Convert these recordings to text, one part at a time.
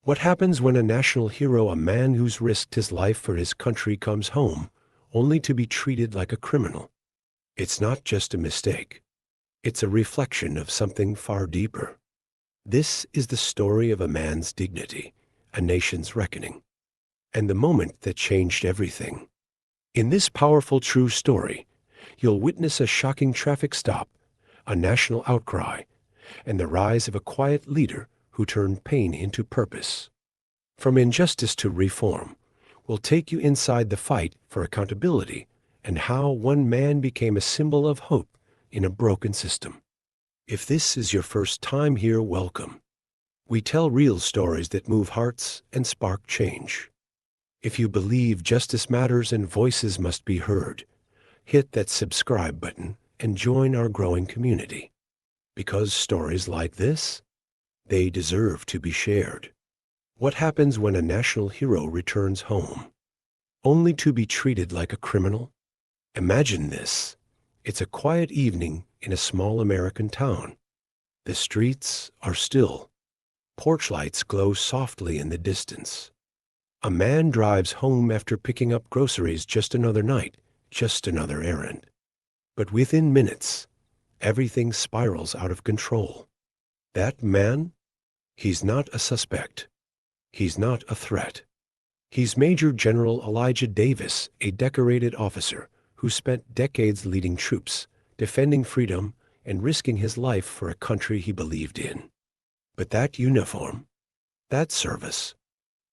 What happens when a national hero, a man who's risked his life for his country, comes home, only to be treated like a criminal? It's not just a mistake. It's a reflection of something far deeper. This is the story of a man's dignity, a nation's reckoning, and the moment that changed everything. In this powerful true story, you'll witness a shocking traffic stop, a national outcry, and the rise of a quiet leader who turned pain into purpose. From injustice to reform, we'll take you inside the fight for accountability and how one man became a symbol of hope in a broken system. If this is your first time here, welcome. We tell real stories that move hearts and spark change. If you believe justice matters and voices must be heard, hit that subscribe button and join our growing community. Because stories like this, they deserve to be shared. What happens when a national hero returns home, only to be treated like a criminal? Imagine this. It's a quiet evening in a small American town. The streets are still. Porch lights glow softly in the distance. A man drives home after picking up groceries, just another night, just another errand. But within minutes, everything spirals out of control. That man, he's not a suspect. He's not a threat. He's Major General Elijah Davis, a decorated officer who spent decades leading troops, defending freedom, and risking his life for a country he believed in. But that uniform, that service,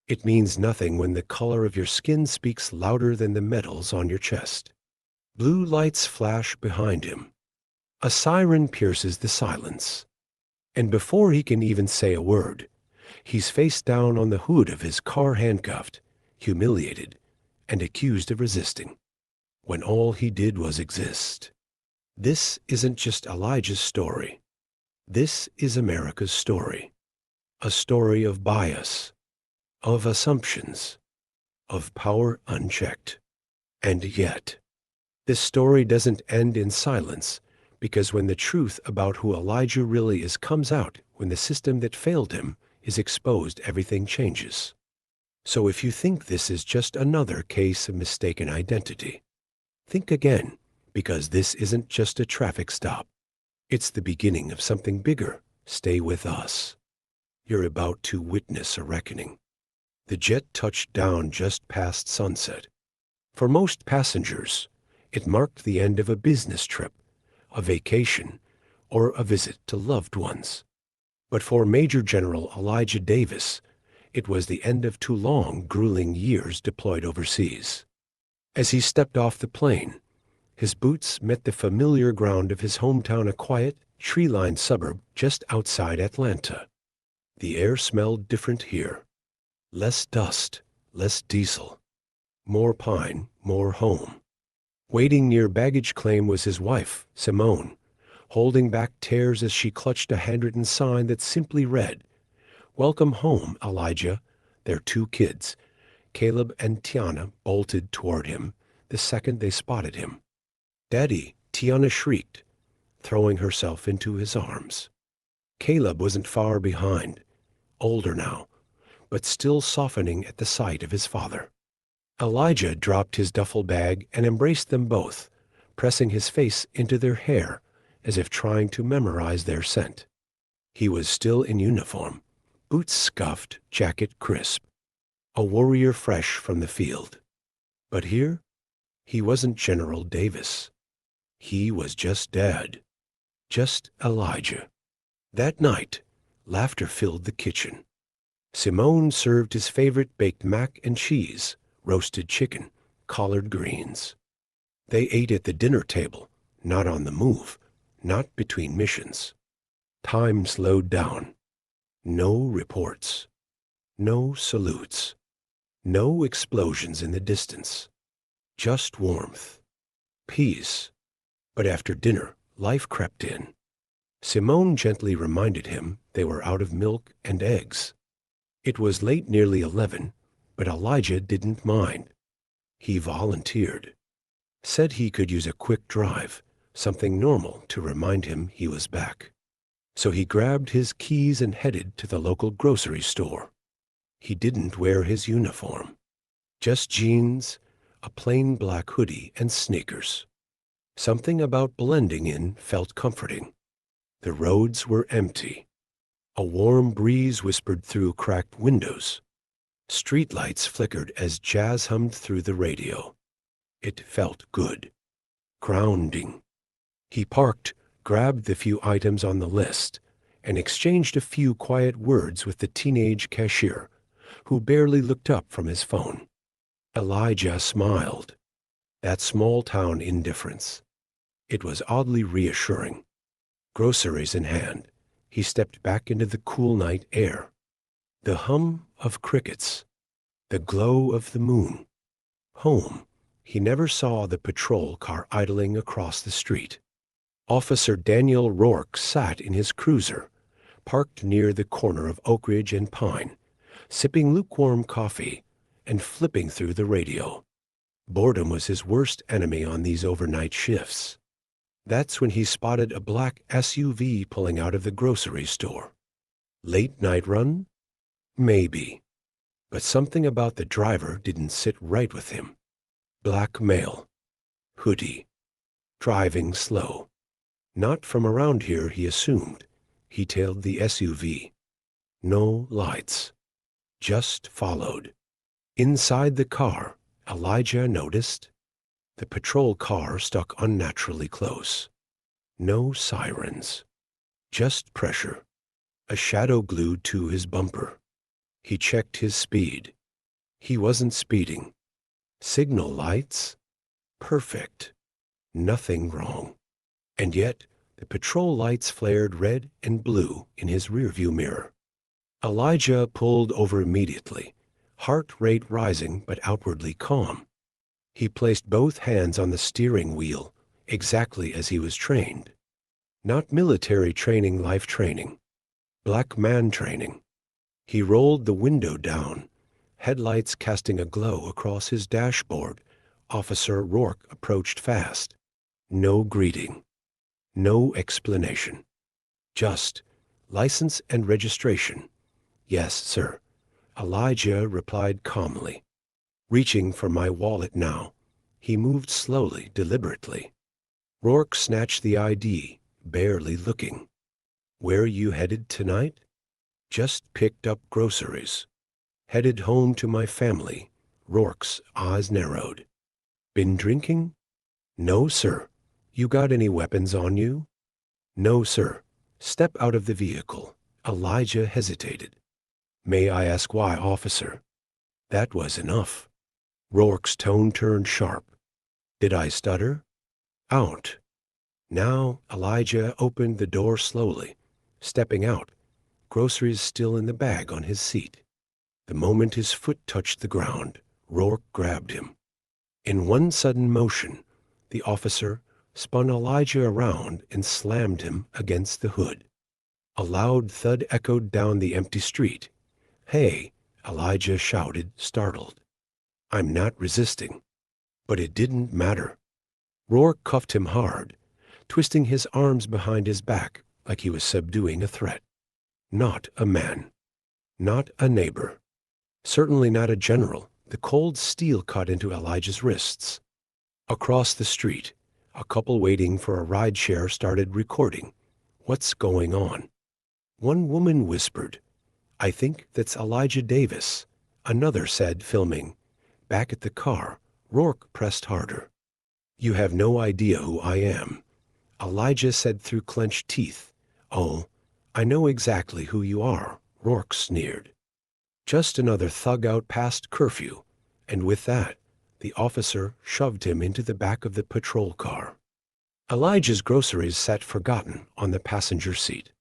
it means nothing when the color of your skin speaks louder than the medals on your chest. Blue lights flash behind him. A siren pierces the silence. And before he can even say a word, he's face down on the hood of his car, handcuffed, humiliated, and accused of resisting, when all he did was exist. This isn't just Elijah's story. This is America's story. A story of bias, of assumptions, of power unchecked. And yet, this story doesn't end in silence, because when the truth about who Elijah really is comes out, when the system that failed him is exposed, everything changes. So if you think this is just another case of mistaken identity, think again, because this isn't just a traffic stop. It's the beginning of something bigger. Stay with us. You're about to witness a reckoning. The jet touched down just past sunset. For most passengers, it marked the end of a business trip, a vacation, or a visit to loved ones. But for Major General Elijah Davis, it was the end of 2 long, grueling years deployed overseas. As he stepped off the plane, his boots met the familiar ground of his hometown, a quiet, tree-lined suburb just outside Atlanta. The air smelled different here. Less dust, less diesel. More pine, more home. Waiting near baggage claim was his wife, Simone, holding back tears as she clutched a handwritten sign that simply read, "Welcome home, Elijah." Their 2 kids, Caleb and Tiana, bolted toward him the second they spotted him. "Daddy," Tiana shrieked, throwing herself into his arms. Caleb wasn't far behind, older now, but still softening at the sight of his father. Elijah dropped his duffel bag and embraced them both, pressing his face into their hair as if trying to memorize their scent. He was still in uniform, boots scuffed, jacket crisp, a warrior fresh from the field. But here, he wasn't General Davis. He was just Dad, just Elijah. That night, laughter filled the kitchen. Simone served his favorite baked mac and cheese, roasted chicken, collard greens. They ate at the dinner table, not on the move, not between missions. Time slowed down. No reports. No salutes. No explosions in the distance. Just warmth. Peace. But after dinner, life crept in. Simone gently reminded him they were out of milk and eggs. It was late, nearly 11, but Elijah didn't mind. He volunteered. Said he could use a quick drive, something normal to remind him he was back. So he grabbed his keys and headed to the local grocery store. He didn't wear his uniform. Just jeans, a plain black hoodie, and sneakers. Something about blending in felt comforting. The roads were empty. A warm breeze whispered through cracked windows. Streetlights flickered as jazz hummed through the radio. It felt good. Grounding. He parked, grabbed the few items on the list, and exchanged a few quiet words with the teenage cashier, who barely looked up from his phone. Elijah smiled. That small-town indifference. It was oddly reassuring. Groceries in hand, he stepped back into the cool night air. The hum of crickets. The glow of the moon. Home. He never saw the patrol car idling across the street. Officer Daniel Rourke sat in his cruiser, parked near the corner of Outrage and Pine, sipping lukewarm coffee and flipping through the radio. Boredom was his worst enemy on these overnight shifts. That's when he spotted a black SUV pulling out of the grocery store. Late night run? Maybe. But something about the driver didn't sit right with him. Black male. Hoodie. Driving slow. Not from around here, he assumed. He tailed the SUV. No lights. Just followed. Inside the car, Elijah noticed the patrol car stuck unnaturally close. No sirens. Just pressure. A shadow glued to his bumper. He checked his speed. He wasn't speeding. Signal lights? Perfect. Nothing wrong. And yet, the patrol lights flared red and blue in his rearview mirror. Elijah pulled over immediately, heart rate rising but outwardly calm. He placed both hands on the steering wheel, exactly as he was trained. Not military training, life training. Black man training. He rolled the window down, headlights casting a glow across his dashboard. Officer Rourke approached fast. No greeting. No explanation. Just license and registration. Yes, sir. Elijah replied calmly. Reaching for my wallet now, he moved slowly, deliberately. Rourke snatched the ID, barely looking. Where you headed tonight? Just picked up groceries. Headed home to my family. Rourke's eyes narrowed. Been drinking? No, sir. You got any weapons on you? No, sir. Step out of the vehicle. Elijah hesitated. May I ask why, officer? That was enough. Rourke's tone turned sharp. Did I stutter? Out. Now Elijah opened the door slowly, stepping out, groceries still in the bag on his seat. The moment his foot touched the ground, Rourke grabbed him. In one sudden motion, the officer spun Elijah around and slammed him against the hood. A loud thud echoed down the empty street. Hey, Elijah shouted, startled. I'm not resisting. But it didn't matter. Rourke cuffed him hard, twisting his arms behind his back like he was subduing a threat. Not a man. Not a neighbor. Certainly not a general. The cold steel cut into Elijah's wrists. Across the street, a couple waiting for a rideshare started recording. What's going on? One woman whispered, I think that's Elijah Davis. Another said, filming. Back at the car, Rourke pressed harder. You have no idea who I am. Elijah said through clenched teeth. Oh, I know exactly who you are, Rourke sneered. Just another thug out past curfew, and with that, the officer shoved him into the back of the patrol car. Elijah's groceries sat forgotten on the passenger seat.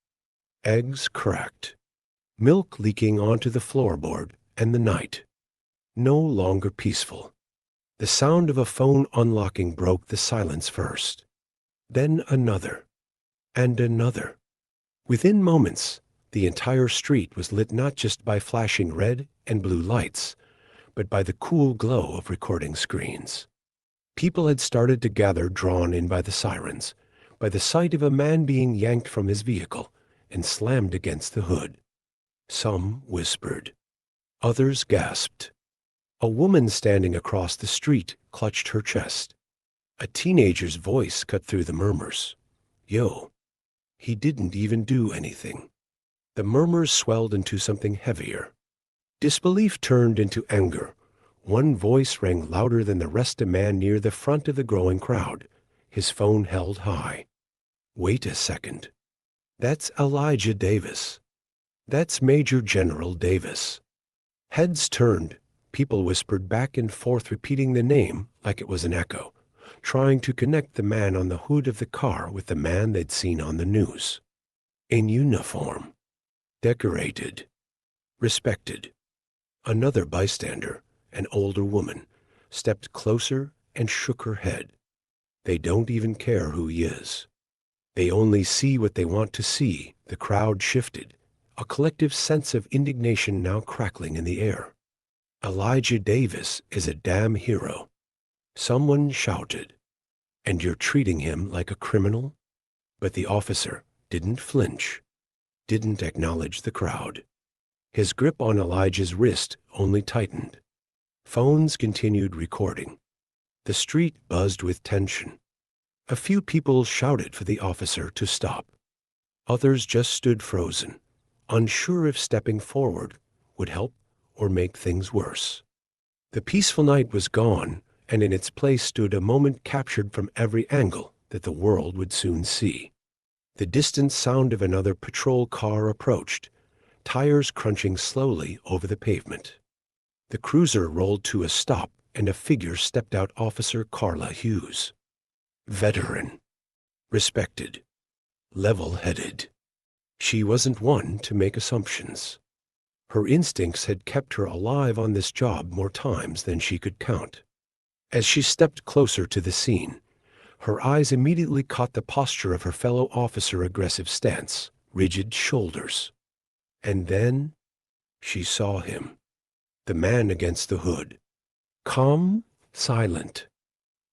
Eggs cracked. Milk leaking onto the floorboard, and the night. No longer peaceful. The sound of a phone unlocking broke the silence first. Then another. And another. Within moments, the entire street was lit not just by flashing red and blue lights, but by the cool glow of recording screens. People had started to gather, drawn in by the sirens, by the sight of a man being yanked from his vehicle and slammed against the hood. Some whispered. Others gasped. A woman standing across the street clutched her chest. A teenager's voice cut through the murmurs. Yo, he didn't even do anything. The murmurs swelled into something heavier. Disbelief turned into anger. One voice rang louder than the rest, a man near the front of the growing crowd, his phone held high. Wait a second. That's Elijah Davis. That's Major General Davis. Heads turned. People whispered back and forth, repeating the name like it was an echo, trying to connect the man on the hood of the car with the man they'd seen on the news. In uniform. Decorated. Respected. Another bystander, an older woman, stepped closer and shook her head. They don't even care who he is. They only see what they want to see. The crowd shifted, a collective sense of indignation now crackling in the air. Elijah Davis is a damn hero. Someone shouted. And you're treating him like a criminal? But the officer didn't flinch, didn't acknowledge the crowd. His grip on Elijah's wrist only tightened. Phones continued recording. The street buzzed with tension. A few people shouted for the officer to stop. Others just stood frozen, unsure if stepping forward would help or make things worse. The peaceful night was gone, and in its place stood a moment captured from every angle that the world would soon see. The distant sound of another patrol car approached, tires crunching slowly over the pavement. The cruiser rolled to a stop, and a figure stepped out, Officer Carla Hughes. Veteran. Respected. Level-headed. She wasn't one to make assumptions. Her instincts had kept her alive on this job more times than she could count. As she stepped closer to the scene, her eyes immediately caught the posture of her fellow officer, aggressive stance, rigid shoulders. And then she saw him, the man against the hood. Calm, silent.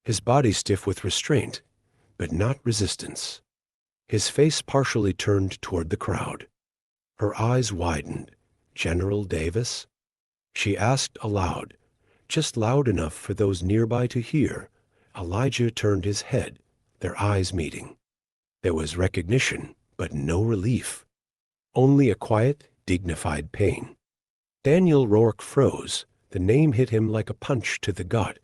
His body stiff with restraint, but not resistance. His face partially turned toward the crowd. Her eyes widened. General Davis? She asked aloud, just loud enough for those nearby to hear. Elijah turned his head, their eyes meeting. There was recognition, but no relief. Only a quiet, dignified pain. Daniel Rourke froze. The name hit him like a punch to the gut.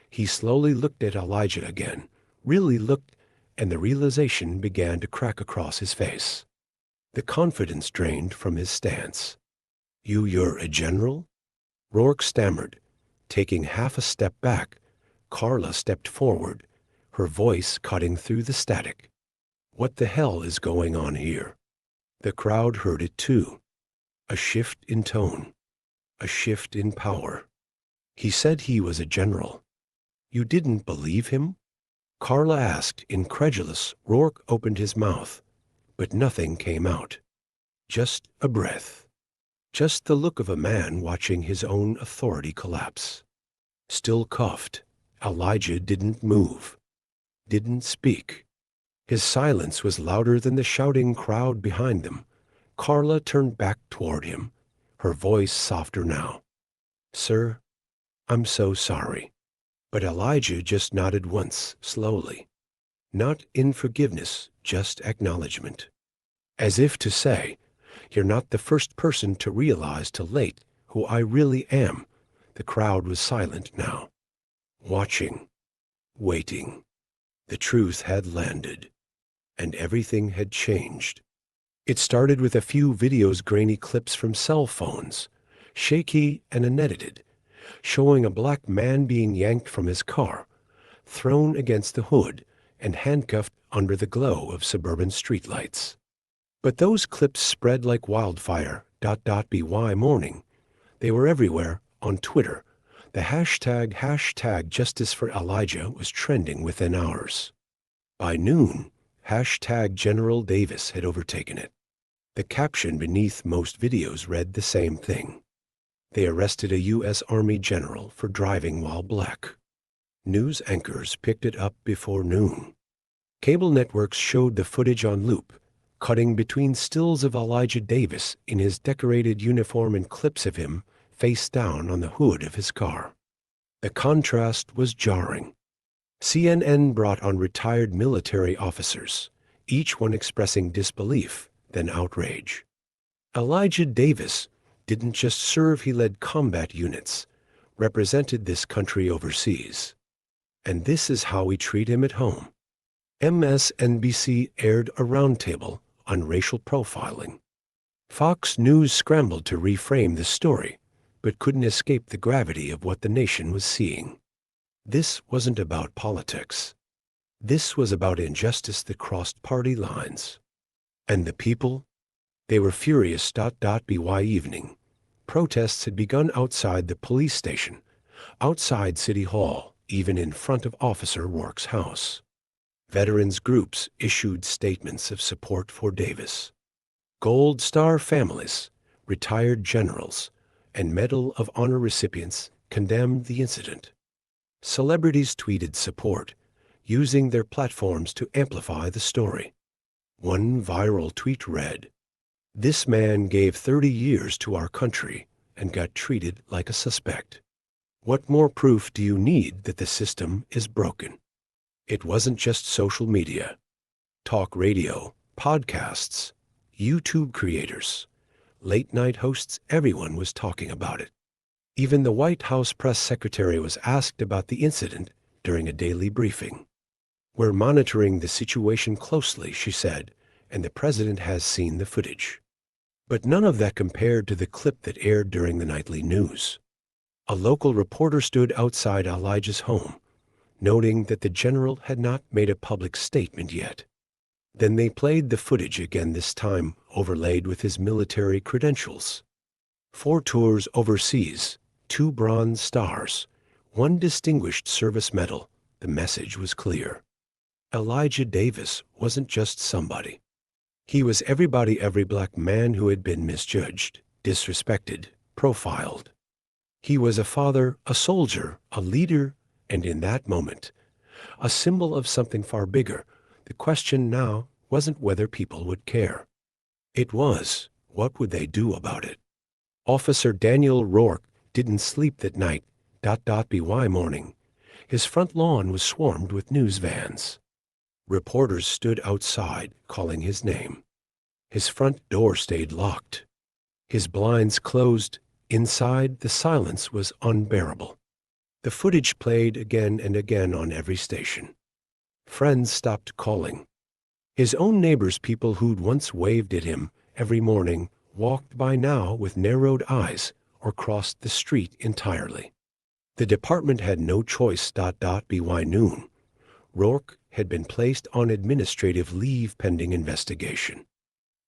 He slowly looked at Elijah again, really looked, and the realization began to crack across his face. The confidence drained from his stance. You're a general? Rourke stammered. Taking half a step back, Carla stepped forward, her voice cutting through the static. What the hell is going on here? The crowd heard it too. A shift in tone. A shift in power. He said he was a general. You didn't believe him? Carla asked, incredulous. Rourke opened his mouth, but nothing came out. Just a breath. Just the look of a man watching his own authority collapse. Still cuffed, Elijah didn't move, didn't speak. His silence was louder than the shouting crowd behind them. Carla turned back toward him, her voice softer now. Sir, I'm so sorry. But Elijah just nodded once, slowly. Not in forgiveness, just acknowledgement. As if to say, you're not the first person to realize till late who I really am. The crowd was silent now. Watching. Waiting. The truth had landed. And everything had changed. It started with a few videos, grainy clips from cell phones, shaky and unedited, showing a black man being yanked from his car, thrown against the hood, and handcuffed under the glow of suburban streetlights. But those clips spread like wildfire. By morning, they were everywhere on Twitter. The hashtag Justice for Elijah was trending within hours. By noon, hashtag General Davis had overtaken it. The caption beneath most videos read the same thing. They arrested a U.S. Army general for driving while black. News anchors picked it up before noon. Cable networks showed the footage on loop, cutting between stills of Elijah Davis in his decorated uniform and clips of him face down on the hood of his car. The contrast was jarring. CNN brought on retired military officers, each one expressing disbelief, then outrage. Elijah Davis didn't just serve, he led combat units, represented this country overseas. And this is how we treat him at home. MSNBC aired a roundtable on racial profiling. Fox News scrambled to reframe the story, but couldn't escape the gravity of what the nation was seeing. This wasn't about politics. This was about injustice that crossed party lines. And the people? They were furious. By evening, protests had begun outside the police station, outside City Hall, even in front of Officer Rourke's house. Veterans groups issued statements of support for Davis. Gold Star families, retired generals, and Medal of Honor recipients condemned the incident. Celebrities tweeted support, using their platforms to amplify the story. One viral tweet read, "This man gave 30 years to our country and got treated like a suspect. What more proof do you need that the system is broken?" It wasn't just social media. Talk radio, podcasts, YouTube creators, late-night hosts, everyone was talking about it. Even the White House press secretary was asked about the incident during a daily briefing. "We're monitoring the situation closely," she said, "and the president has seen the footage." But none of that compared to the clip that aired during the nightly news. A local reporter stood outside Elijah's home, noting that the general had not made a public statement yet. Then they played the footage again, this time overlaid with his military credentials. 4 tours overseas, 2 Bronze Stars, 1 Distinguished Service Medal. The message was clear. Elijah Davis wasn't just somebody. He was everybody, every black man who had been misjudged, disrespected, profiled. He was a father, a soldier, a leader, and in that moment, a symbol of something far bigger. The question now wasn't whether people would care. It was, what would they do about it? Officer Daniel Rourke didn't sleep that night. By morning, his front lawn was swarmed with news vans. Reporters stood outside, calling his name. His front door stayed locked. His blinds closed. Inside, the silence was unbearable. The footage played again and again on every station. Friends stopped calling. His own neighbors, people who'd once waved at him every morning, walked by now with narrowed eyes or crossed the street entirely. The department had no choice. By noon, Rourke had been placed on administrative leave pending investigation.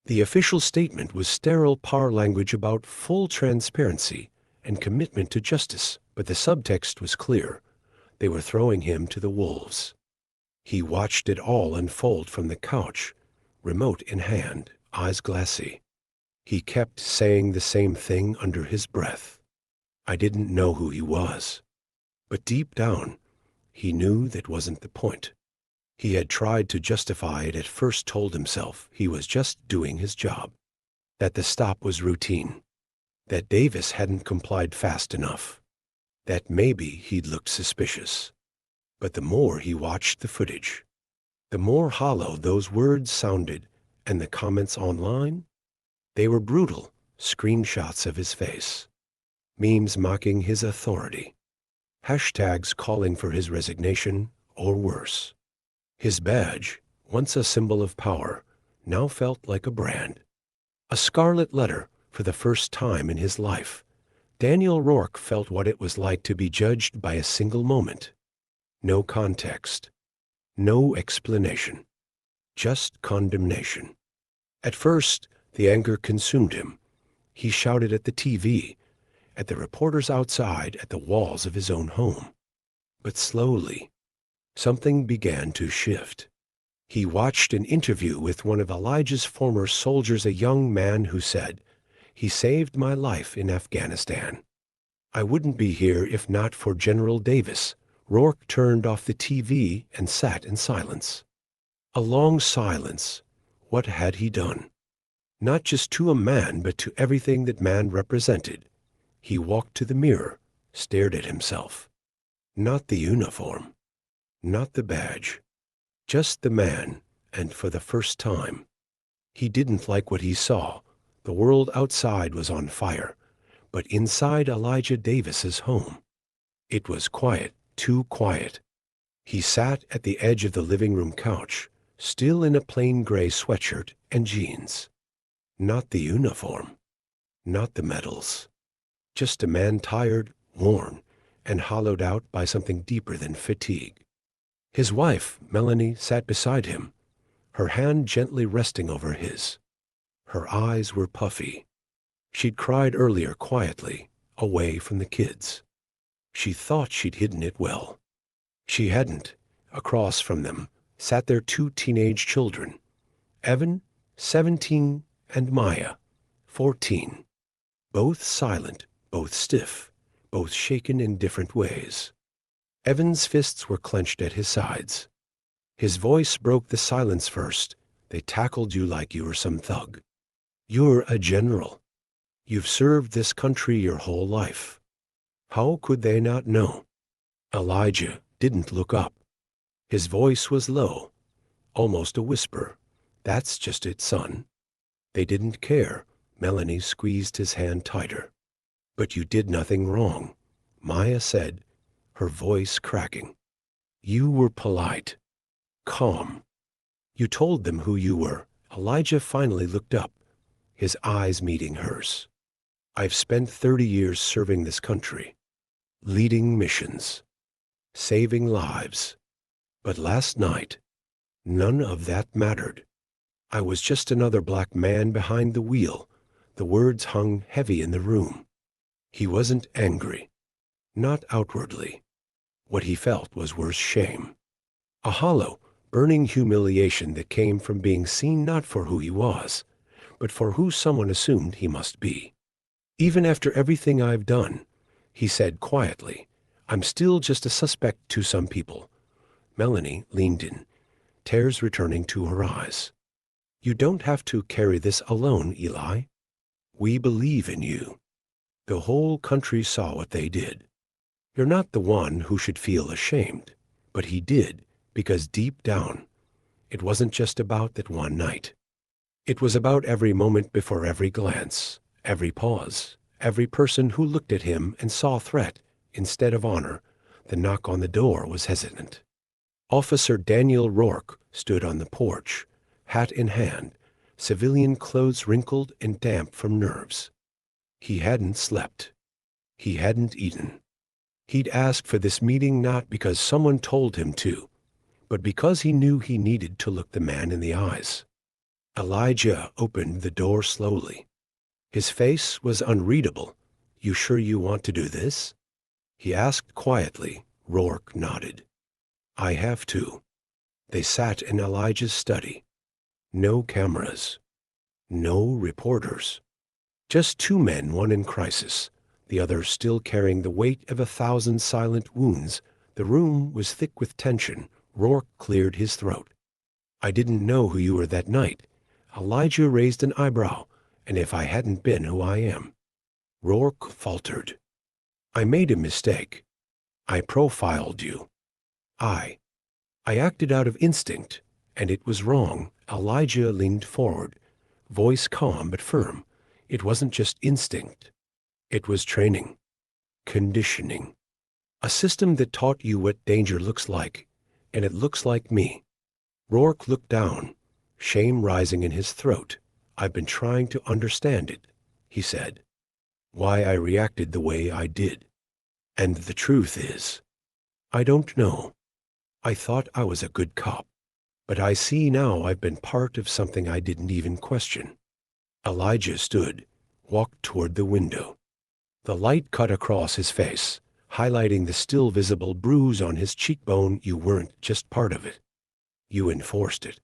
The official statement was sterile par language about full transparency and commitment to justice, but the subtext was clear. They were throwing him to the wolves. He watched it all unfold from the couch, remote in hand, eyes glassy. He kept saying the same thing under his breath. I didn't know who he was. But deep down, he knew that wasn't the point. He had tried to justify it, at first told himself he was just doing his job, that the stop was routine, that Davis hadn't complied fast enough, that maybe he'd looked suspicious. But the more he watched the footage, the more hollow those words sounded, and the comments online, they were brutal, screenshots of his face, memes mocking his authority, hashtags calling for his resignation or worse. His badge, once a symbol of power, now felt like a brand. A scarlet letter for the first time in his life. Daniel Rourke felt what it was like to be judged by a single moment. No context, no explanation, just condemnation. At first, the anger consumed him. He shouted at the TV, at the reporters outside, at the walls of his own home. But slowly, something began to shift. He watched an interview with one of Elijah's former soldiers, a young man who said, "He saved my life in Afghanistan. I wouldn't be here if not for General Davis." Rourke turned off the TV and sat in silence. A long silence. What had he done? Not just to a man, but to everything that man represented. He walked to the mirror, stared at himself. Not the uniform, not the badge, just the man, and for the first time. He didn't like what he saw. The world outside was on fire, but inside Elijah Davis's home, it was quiet, too quiet. He sat at the edge of the living room couch, still in a plain gray sweatshirt and jeans. Not the uniform, not the medals. Just a man tired, worn, and hollowed out by something deeper than fatigue. His wife, Melanie, sat beside him, her hand gently resting over his. Her eyes were puffy. She'd cried earlier quietly, away from the kids. She thought she'd hidden it well. She hadn't. Across from them sat their two teenage children, Evan, 17, and Maya, 14. Both silent, both stiff, both shaken in different ways. Evan's fists were clenched at his sides. His voice broke the silence first. They tackled you like you were some thug. You're a general. You've served this country your whole life. How could they not know? Elijah didn't look up. His voice was low, almost a whisper. That's just it, son. They didn't care. Melanie squeezed his hand tighter. But you did nothing wrong, Maya said, her voice cracking. You were polite, calm. You told them who you were. Elijah finally looked up, his eyes meeting hers. I've spent 30 years serving this country, leading missions, saving lives. But last night, none of that mattered. I was just another black man behind the wheel. The words hung heavy in the room. He wasn't angry, not outwardly. What he felt was worse shame. A hollow, burning humiliation that came from being seen not for who he was, but for who someone assumed he must be. Even after everything I've done, he said quietly, I'm still just a suspect to some people. Melanie leaned in, tears returning to her eyes. You don't have to carry this alone, Eli. We believe in you. The whole country saw what they did. You're not the one who should feel ashamed, but he did, because deep down, it wasn't just about that one night. It was about every moment before every glance, every pause, every person who looked at him and saw threat instead of honor. The knock on the door was hesitant. Officer Daniel Rourke stood on the porch, hat in hand, civilian clothes wrinkled and damp from nerves. He hadn't slept. He hadn't eaten. He'd asked for this meeting not because someone told him to, but because he knew he needed to look the man in the eyes. Elijah opened the door slowly. His face was unreadable. You sure you want to do this? He asked quietly. Rourke nodded. I have to. They sat in Elijah's study. No cameras. No reporters. Just two men, one in crisis, the other still carrying the weight of 1,000 silent wounds. The room was thick with tension. Rourke cleared his throat. I didn't know who you were that night. Elijah raised an eyebrow. And if I hadn't been who I am. Rourke faltered. I made a mistake. I profiled you. I acted out of instinct, and it was wrong. Elijah leaned forward, voice calm but firm. It wasn't just instinct. It was training, conditioning, a system that taught you what danger looks like, and it looks like me. Rourke looked down, shame rising in his throat. I've been trying to understand it, he said. Why I reacted the way I did. And the truth is, I don't know. I thought I was a good cop, but I see now I've been part of something I didn't even question. Elijah stood, walked toward the window. The light cut across his face, highlighting the still visible bruise on his cheekbone. You weren't just part of it. You enforced it.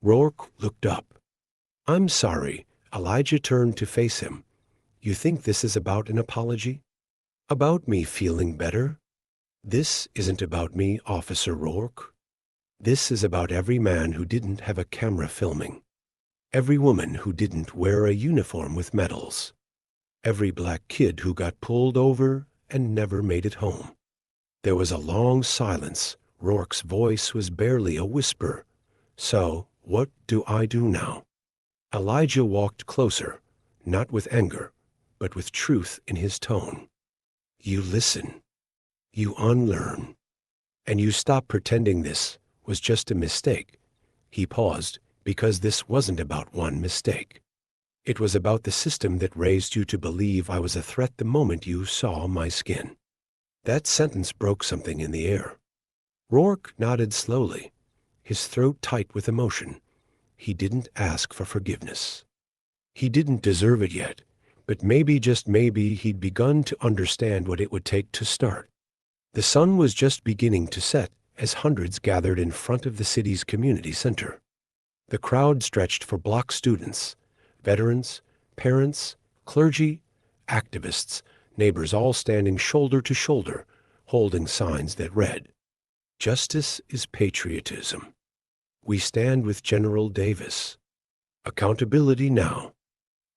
Rourke looked up. I'm sorry. Elijah turned to face him. You think this is about an apology? About me feeling better? This isn't about me, Officer Rourke. This is about every man who didn't have a camera filming. Every woman who didn't wear a uniform with medals. every black kid who got pulled over and never made it home. There was a long silence. Rourke's voice was barely a whisper. So, what do I do now? Elijah walked closer, not with anger, but with truth in his tone. You listen. You unlearn. And you stop pretending this was just a mistake. He paused, because this wasn't about one mistake. It was about the system that raised you to believe I was a threat the moment you saw my skin. That sentence broke something in the air. Rourke nodded slowly, his throat tight with emotion. He didn't ask for forgiveness. He didn't deserve it yet, but maybe, just maybe, he'd begun to understand what it would take to start. The sun was just beginning to set as hundreds gathered in front of the city's community center. The crowd stretched for block students, veterans, parents, clergy, activists, neighbors, all standing shoulder to shoulder, holding signs that read, "Justice is patriotism. We stand with General Davis. Accountability now."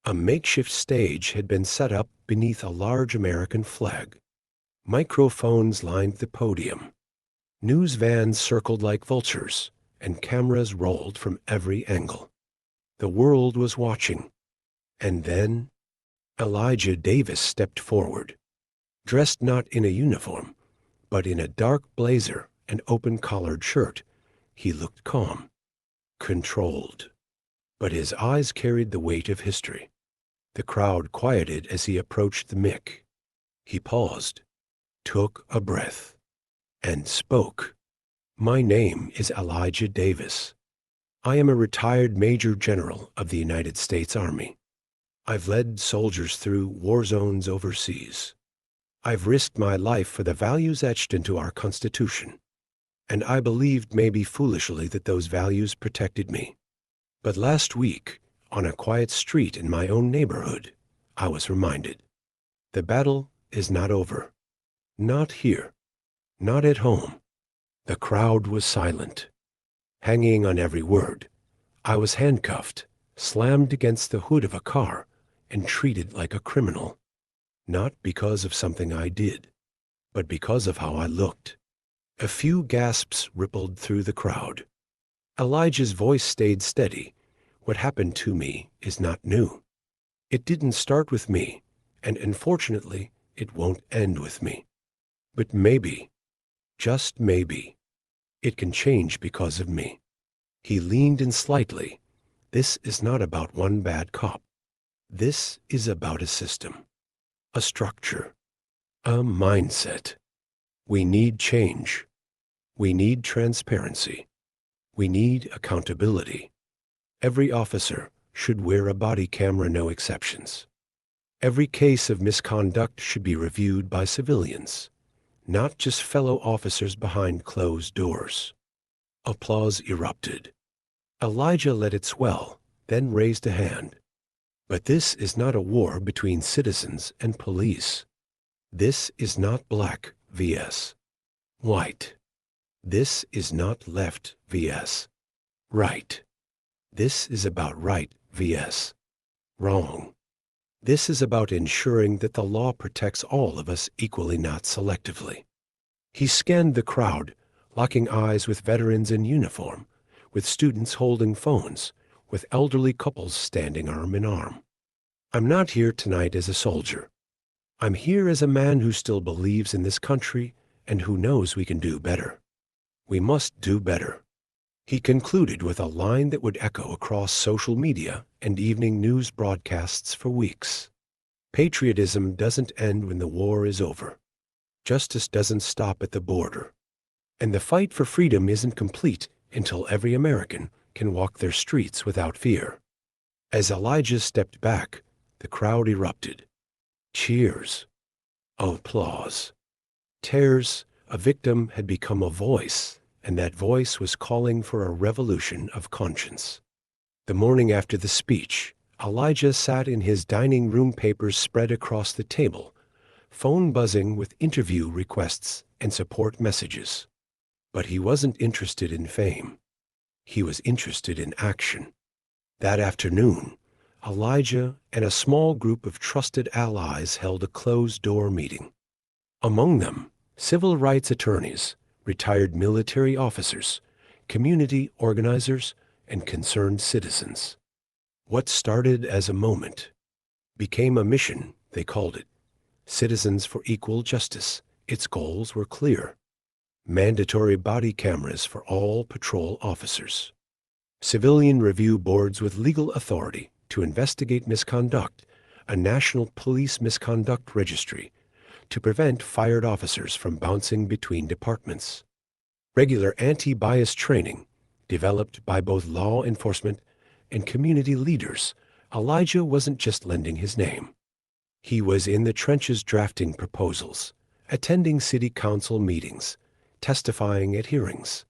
A makeshift stage had been set up beneath a large American flag. Microphones lined the podium. News vans circled like vultures, and cameras rolled from every angle. The world was watching. And then Elijah Davis stepped forward, dressed not in a uniform, but in a dark blazer and open-collared shirt. He looked calm, controlled, but his eyes carried the weight of history. The crowd quieted as he approached the mic. He paused, took a breath, and spoke. My name is Elijah Davis. I am a retired Major General of the United States Army. I've led soldiers through war zones overseas. I've risked my life for the values etched into our Constitution, and I believed, maybe foolishly, that those values protected me. But last week, on a quiet street in my own neighborhood, I was reminded, the battle is not over. Not here. Not at home. The crowd was silent, hanging on every word. I was handcuffed, slammed against the hood of a car, and treated like a criminal. Not because of something I did, but because of how I looked. A few gasps rippled through the crowd. Elijah's voice stayed steady. What happened to me is not new. It didn't start with me, and unfortunately, it won't end with me. But maybe, just maybe, it can change because of me. He leaned in slightly. This is not about one bad cop. This is about a system, a structure, a mindset. We need change. We need transparency. We need accountability. Every officer should wear a body camera, no exceptions. Every case of misconduct should be reviewed by civilians, not just fellow officers behind closed doors. Applause erupted. Elijah let it swell, then raised a hand. But this is not a war between citizens and police. This is not black vs. white. This is not left vs. right. This is about right vs. wrong. This is about ensuring that the law protects all of us equally, not selectively. He scanned the crowd, locking eyes with veterans in uniform, with students holding phones, with elderly couples standing arm in arm. I'm not here tonight as a soldier. I'm here as a man who still believes in this country and who knows we can do better. We must do better. He concluded with a line that would echo across social media and evening news broadcasts for weeks. Patriotism doesn't end when the war is over. Justice doesn't stop at the border. And the fight for freedom isn't complete until every American can walk their streets without fear. As Elijah stepped back, the crowd erupted. Cheers. Applause. Tears. A victim had become a voice, and that voice was calling for a revolution of conscience. The morning after the speech, Elijah sat in his dining room, papers spread across the table, phone buzzing with interview requests and support messages. But he wasn't interested in fame. He was interested in action. That afternoon, Elijah and a small group of trusted allies held a closed-door meeting. Among them, civil rights attorneys, retired military officers, community organizers, and concerned citizens. What started as a moment became a mission, they called it. Citizens for Equal Justice. Its goals were clear. Mandatory body cameras for all patrol officers. Civilian review boards with legal authority to investigate misconduct. A national police misconduct registry to prevent fired officers from bouncing between departments. Regular anti-bias training developed by both law enforcement and community leaders. Elijah wasn't just lending his name. He was in the trenches drafting proposals, attending city council meetings, testifying at hearings.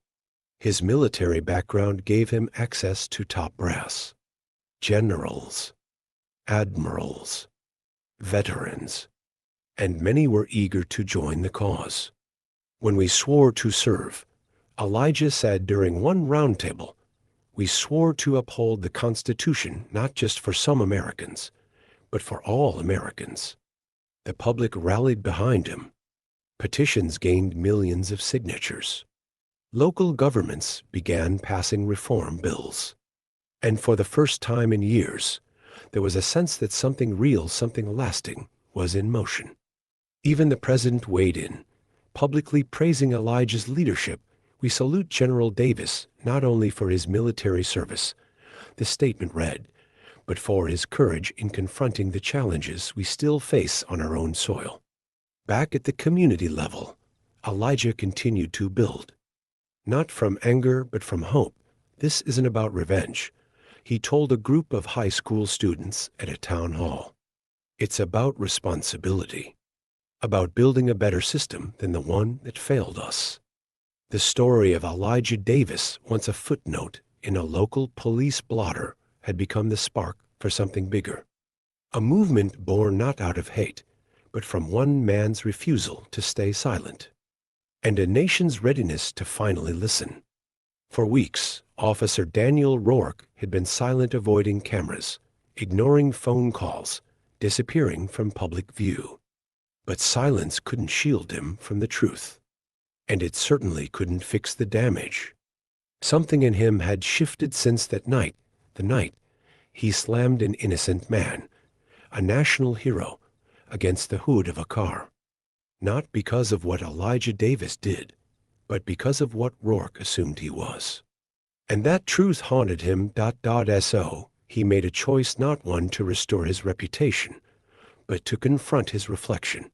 His military background gave him access to top brass. Generals, admirals, veterans, and many were eager to join the cause. When we swore to serve, Elijah said during one roundtable, we swore to uphold the Constitution not just for some Americans, but for all Americans. The public rallied behind him. Petitions gained millions of signatures. Local governments began passing reform bills. And for the first time in years, there was a sense that something real, something lasting, was in motion. Even the president weighed in, publicly praising Elijah's leadership. We salute General Davis not only for his military service, the statement read, but for his courage in confronting the challenges we still face on our own soil. Back at the community level, Elijah continued to build. Not from anger, but from hope. This isn't about revenge, he told a group of high school students at a town hall. It's about responsibility, about building a better system than the one that failed us. The story of Elijah Davis, once a footnote in a local police blotter, had become the spark for something bigger. A movement born not out of hate, but from one man's refusal to stay silent, and a nation's readiness to finally listen. For weeks, Officer Daniel Rourke had been silent, avoiding cameras, ignoring phone calls, disappearing from public view. But silence couldn't shield him from the truth, and it certainly couldn't fix the damage. Something in him had shifted since that night, the night he slammed an innocent man, a national hero, against the hood of a car. Not because of what Elijah Davis did, but because of what Rourke assumed he was. And that truth haunted him. So he made a choice, not one to restore his reputation, but to confront his reflection.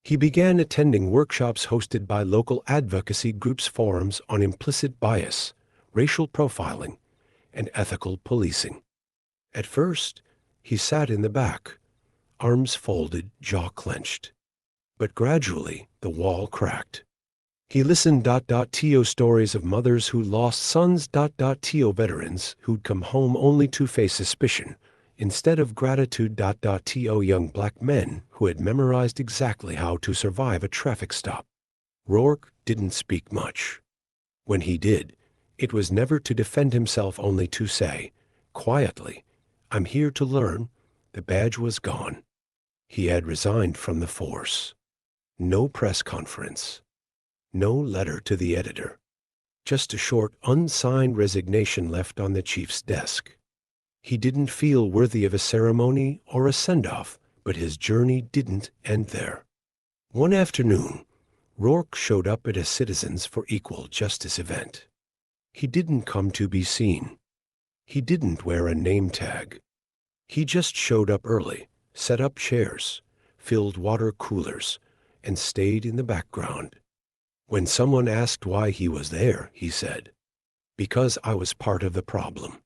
He began attending workshops hosted by local advocacy groups, forums on implicit bias, racial profiling, and ethical policing. At first, he sat in the back, arms folded, jaw clenched. But gradually, the wall cracked. He listened. To stories of mothers who lost sons. To veterans who'd come home only to face suspicion instead of gratitude. To young black men who had memorized exactly how to survive a traffic stop. Rourke didn't speak much. When he did, it was never to defend himself, only to say, quietly, I'm here to learn. The badge was gone. He had resigned from the force. No press conference. No letter to the editor. Just a short, unsigned resignation left on the chief's desk. He didn't feel worthy of a ceremony or a send-off, but his journey didn't end there. One afternoon, Rourke showed up at a Citizens for Equal Justice event. He didn't come to be seen. He didn't wear a name tag. He just showed up early, set up chairs, filled water coolers, and stayed in the background. When someone asked why he was there, he said, because I was part of the problem.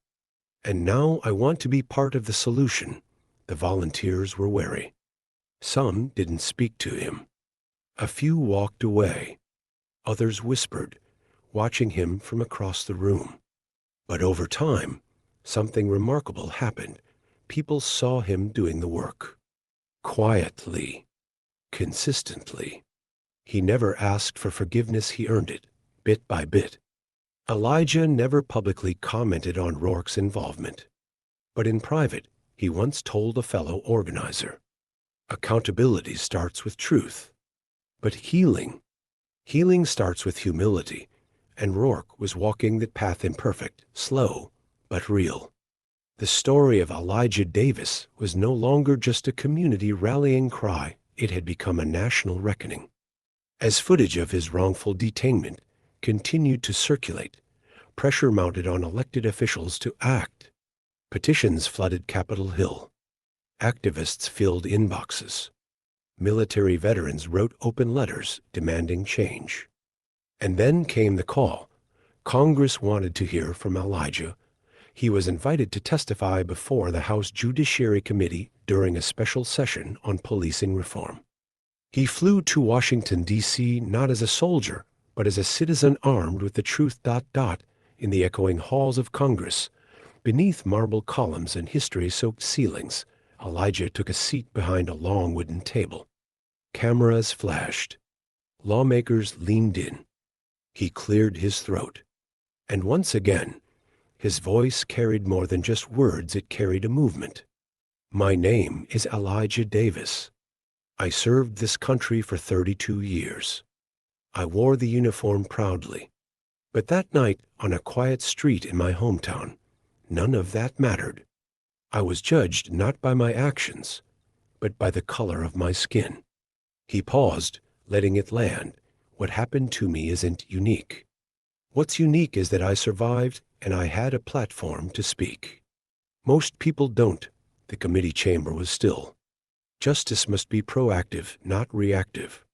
And now I want to be part of the solution. The volunteers were wary. Some didn't speak to him. A few walked away. Others whispered, watching him from across the room. But over time, something remarkable happened. People saw him doing the work. Quietly, consistently. He never asked for forgiveness, he earned it, bit by bit. Elijah never publicly commented on Rourke's involvement. But in private, He once told a fellow organizer, "Accountability starts with truth. But healing starts with humility." And Rourke was walking that path, imperfect, slow, but real. The story of Elijah Davis was no longer just a community rallying cry. It had become a national reckoning. As footage of his wrongful detainment continued to circulate, pressure mounted on elected officials to act. Petitions flooded Capitol Hill. Activists filled inboxes. Military veterans wrote open letters demanding change. And then came the call. Congress wanted to hear from Elijah. He was invited to testify before the House Judiciary Committee during a special session on policing reform. He flew to Washington, D.C. not as a soldier, but as a citizen armed with the truth. In the echoing halls of Congress, beneath marble columns and history-soaked ceilings, Elijah took a seat behind a long wooden table. Cameras flashed. Lawmakers leaned in. He cleared his throat. And once again, his voice carried more than just words, it carried a movement. "My name is Elijah Davis. I served this country for 32 years. I wore the uniform proudly. But that night, on a quiet street in my hometown, none of that mattered. I was judged not by my actions, but by the color of my skin." He paused, letting it land. "What happened to me isn't unique. What's unique is that I survived and I had a platform to speak. Most people don't." The committee chamber was still. Justice must be proactive, not reactive.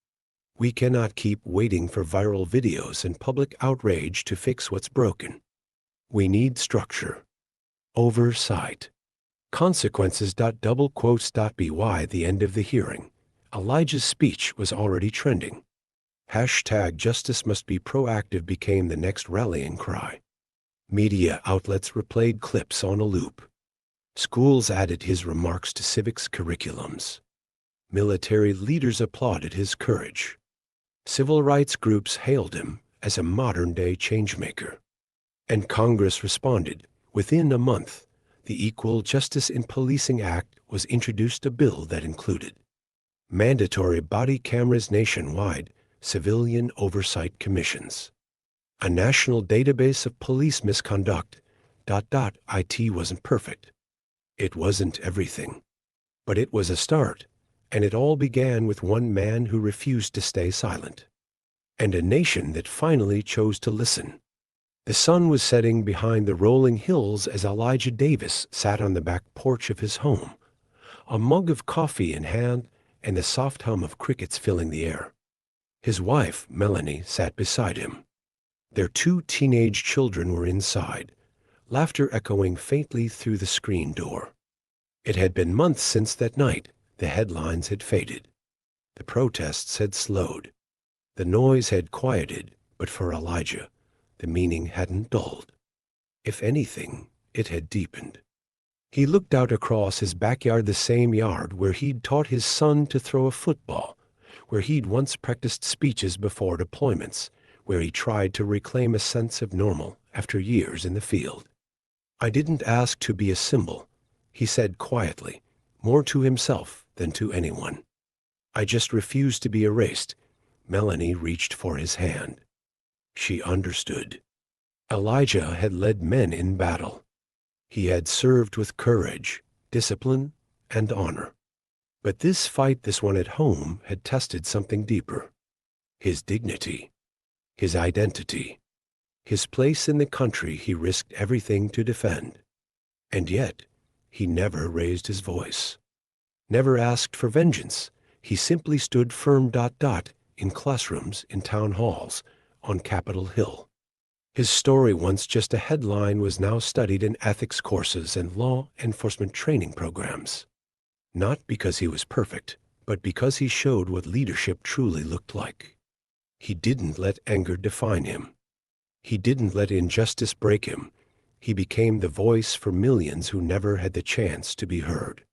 We cannot keep waiting for viral videos and public outrage to fix what's broken. We need structure. Oversight. Consequences. Double quotes. By the end of the hearing, Elijah's speech was already trending. Hashtag justice must be proactive became the next rallying cry. Media outlets replayed clips on a loop. Schools added his remarks to civics curriculums. Military leaders applauded his courage. Civil rights groups hailed him as a modern-day changemaker. And Congress responded. Within a month, the Equal Justice in Policing Act was introduced, a bill that included mandatory body cameras nationwide, civilian oversight commissions, a national database of police misconduct. It wasn't perfect. It wasn't everything. But it was a start, and it all began with one man who refused to stay silent. And a nation that finally chose to listen. The sun was setting behind the rolling hills as Elijah Davis sat on the back porch of his home, a mug of coffee in hand and the soft hum of crickets filling the air. His wife, Melanie, sat beside him. Their 2 teenage children were inside, laughter echoing faintly through the screen door. It had been months since that night. The headlines had faded. The protests had slowed. The noise had quieted, but for Elijah, the meaning hadn't dulled. If anything, it had deepened. He looked out across his backyard, the same yard where he'd taught his son to throw a football, where he'd once practiced speeches before deployments, where he tried to reclaim a sense of normal after years in the field. "I didn't ask to be a symbol," he said quietly, more to himself than to anyone. "I just refused to be erased." Melanie reached for his hand. She understood. Elijah had led men in battle. He had served with courage, discipline, and honor. But this fight, this one at home, had tested something deeper. His dignity, his identity, his place in the country he risked everything to defend. And yet, he never raised his voice. Never asked for vengeance. He simply stood firm. In classrooms, in town halls, on Capitol Hill. His story, once just a headline, was now studied in ethics courses and law enforcement training programs. Not because he was perfect, but because he showed what leadership truly looked like. He didn't let anger define him. He didn't let injustice break him. He became the voice for millions who never had the chance to be heard.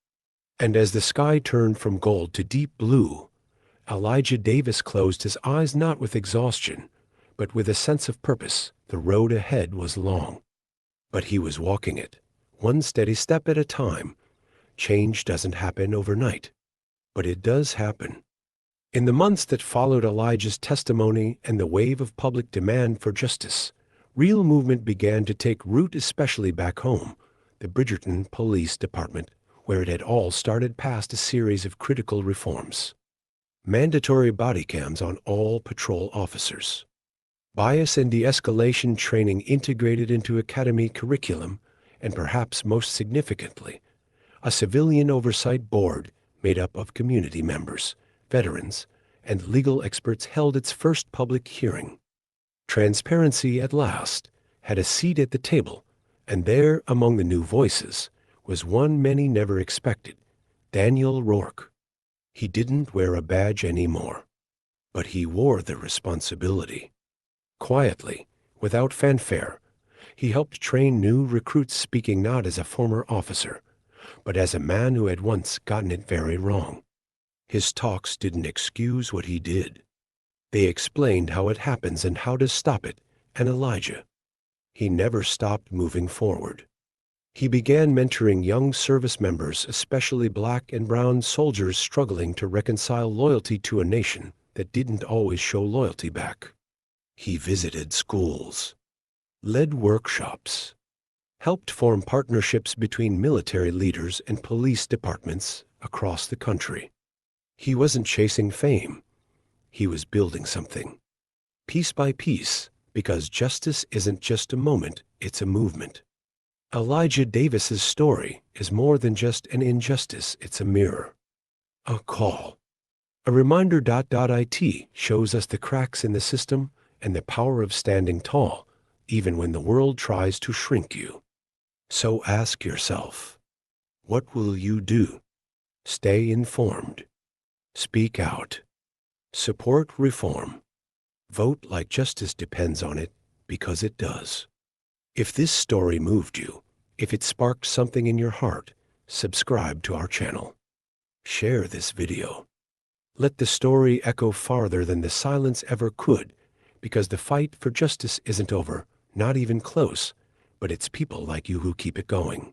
And as the sky turned from gold to deep blue, Elijah Davis closed his eyes, not with exhaustion, but with a sense of purpose. The road ahead was long, but he was walking it, one steady step at a time, Change doesn't happen overnight, but it does happen. In the months that followed Elijah's testimony and the wave of public demand for justice, real movement began to take root, especially back home. The Bridgetgerton Police Department, where it had all started, passed a series of critical reforms. Mandatory body cams on all patrol officers. Bias and de-escalation training integrated into academy curriculum, and perhaps most significantly, a civilian oversight board made up of community members, veterans, and legal experts held its first public hearing. Transparency at last had a seat at the table, and there, among the new voices, was one many never expected, Daniel Rourke. He didn't wear a badge anymore, but he wore the responsibility. Quietly, without fanfare, he helped train new recruits, speaking not as a former officer, but as a man who had once gotten it very wrong. His talks didn't excuse what he did. They explained how it happens and how to stop it, and Elijah, he never stopped moving forward. He began mentoring young service members, especially black and brown soldiers struggling to reconcile loyalty to a nation that didn't always show loyalty back. He visited schools, led workshops, helped form partnerships between military leaders and police departments across the country. He wasn't chasing fame. He was building something, piece by piece, because justice isn't just a moment, it's a movement. Elijah Davis's story is more than just an injustice, it's a mirror, a call, a reminder. It shows us the cracks in the system and the power of standing tall, even when the world tries to shrink you. So ask yourself, what will you do? Stay informed. Speak out. Support reform. Vote like justice depends on it, because it does. If this story moved you, if it sparked something in your heart, subscribe to our channel. Share this video. Let the story echo farther than the silence ever could, because the fight for justice isn't over, not even close, but it's people like you who keep it going.